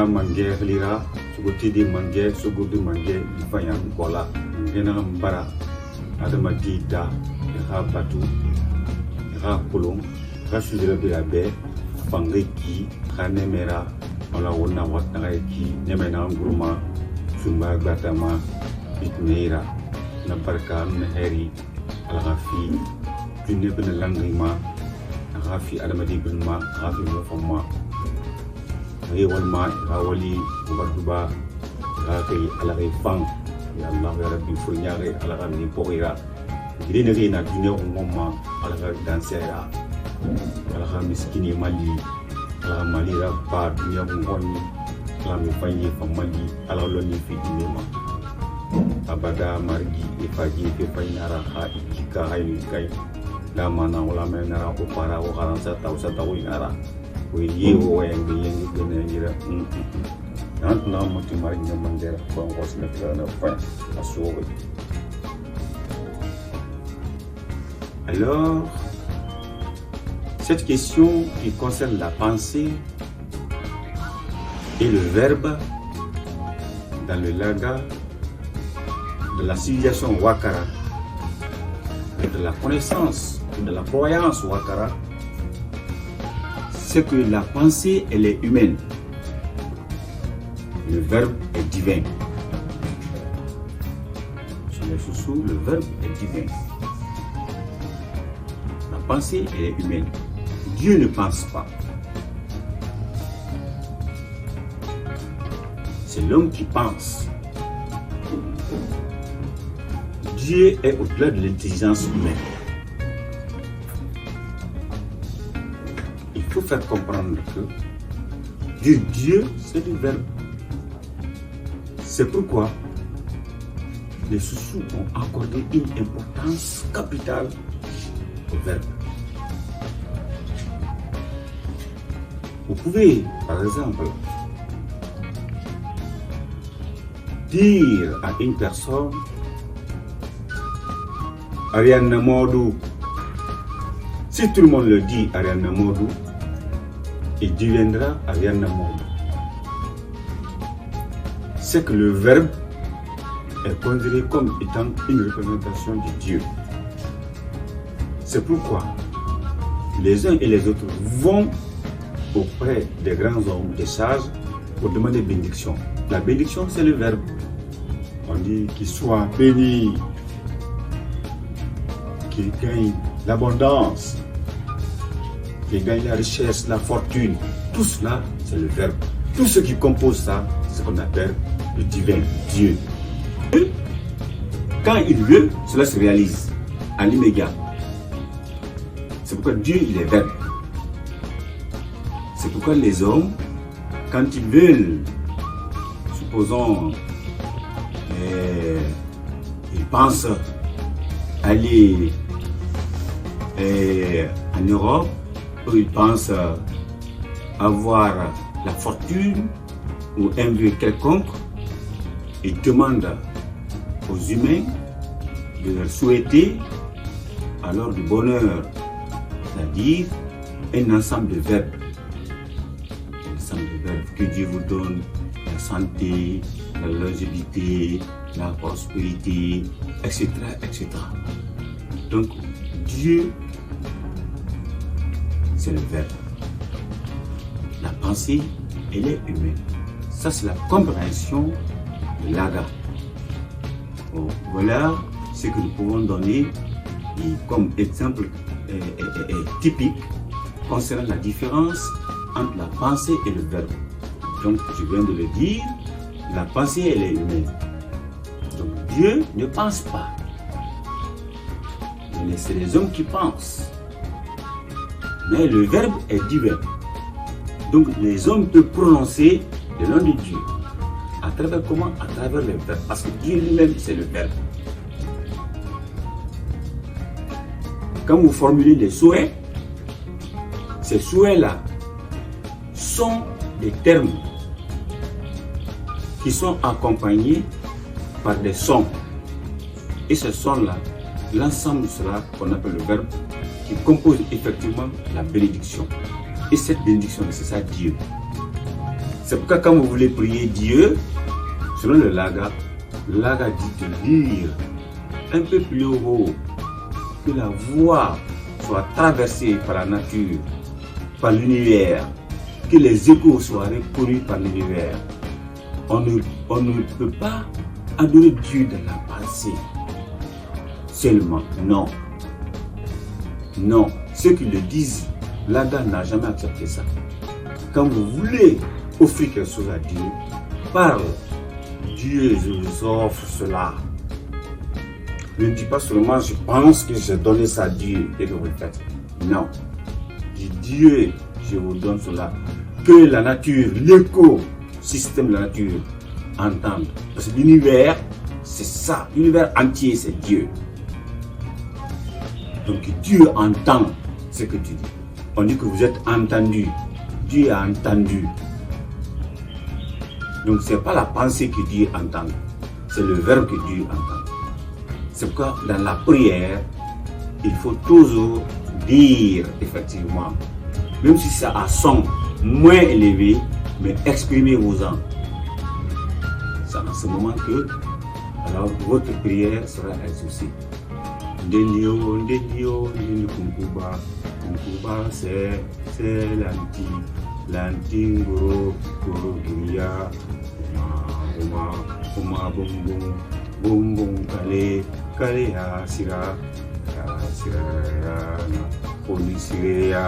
Ina mange lira, sugoti di mange, sugoti mange, ifayam kola. Ina mbara, adama dita, ira batu, ira kolong, ira suzira birabe, fangeki, kanemera, wala wona watna ki, nemena nguruma, sumba gbatama, bitneira, na barka meheri, alrafi, dune ben langrima, rafi adama di benma, rafi mofama. Walma rawali barduba rakai alagai fang ya Allah ya Rabbi furnyare alagai poira gidi nagi na dunia umma alagai dansera alagai miskini mali alagai mali rabba dunia umoni alagai fanyi famali alagai loni fi inema abada margi ifaji fi fainara ha ikika hayu kai la mana ulama nara ko para o karansa tau inara we yang biyen na mutu mari na mandera ko ngos na kana fa asowe. Alors cette question qui concerne la pensée et le verbe dans le laga de la civilisation Wakara et de la connaissance de la croyance Wakara, c'est que la pensée, elle est humaine. Le verbe est divin. Sur les sous-sous, le verbe est divin. La pensée, elle est humaine. Dieu ne pense pas. C'est l'homme qui pense. Dieu est au-delà de l'intelligence humaine. Il faut faire comprendre que Dieu, c'est du verbe. C'est pourquoi les sous-sous ont accordé une importance capitale au verbe. Vous pouvez, par exemple, dire à une personne Ariane Namodou. Si tout le monde le dit Ariane Namodou, il deviendra Ariane Namodou. C'est que le verbe est considéré comme étant une représentation de Dieu. C'est pourquoi les uns et les autres vont auprès des grands hommes, des sages, pour demander bénédiction. La bénédiction, c'est le verbe. On dit qu'il soit béni, qu'il gagne l'abondance, qu'il gagne la richesse, la fortune. Tout cela, c'est le verbe. Tout ce qui compose ça, c'est ce qu'on appelle le divin, Dieu. Quand il veut, cela se réalise à l'immédiat. C'est pourquoi Dieu, il est verbe. C'est pourquoi les hommes, quand ils veulent, supposons, ils pensent aller en Europe, où ils pensent avoir la fortune ou un vœu quelconque, ils demandent aux humains de leur souhaiter alors du bonheur, c'est-à-dire un ensemble de verbes. Un ensemble de verbes que Dieu vous donne, la santé, la longévité, la prospérité, etc., etc. Donc, Dieu, c'est le verbe. La pensée, elle est humaine. Ça, c'est la compréhension de l'Aga. Bon, voilà ce que nous pouvons donner comme exemple typique concernant la différence entre la pensée et le verbe. Donc, je viens de le dire, la pensée, elle est humaine. Donc, Dieu ne pense pas. Mais c'est les hommes qui pensent. Mais le verbe est divin. Donc, les hommes peuvent prononcer le nom de Dieu. À travers comment? À travers le verbe. Parce que Dieu lui-même, c'est le verbe. Quand vous formulez des souhaits, ces souhaits-là sont des termes qui sont accompagnés par des sons. Et ce son-là, l'ensemble de cela qu'on appelle le verbe, qui compose effectivement la bénédiction. Et cette bénédiction, c'est ça Dieu. C'est pourquoi quand vous voulez prier Dieu, selon le Laga dit de lire un peu plus haut, que la voix soit traversée par la nature, par l'univers, que les échos soient reconnus par l'univers. On ne peut pas adorer Dieu dans la pensée seulement. Non. Non. Ceux qui le disent, Laga n'a jamais accepté ça. Quand vous voulez offrir quelque chose à Dieu, parle. Dieu, je vous offre cela. Ne dis pas seulement, je pense que j'ai donné ça à Dieu et que vous le faites. Non. Dis Dieu, je vous donne cela. Que la nature, l'écosystème de la nature entende. Parce que l'univers, c'est ça. L'univers entier, c'est Dieu. Donc Dieu entend ce que tu dis. On dit que vous êtes entendu. Dieu a entendu. Donc ce n'est pas la pensée que Dieu entend. C'est le verbe que Dieu entend. C'est pourquoi dans la prière, il faut toujours dire effectivement, même si c'est à son moins élevé, mais exprimez-vous-en. C'est à ce moment que alors votre prière sera exaucée. Ndenio, kunkuba, c'est l'antingoro, guria, oma, bum, kale, sira, polisirea.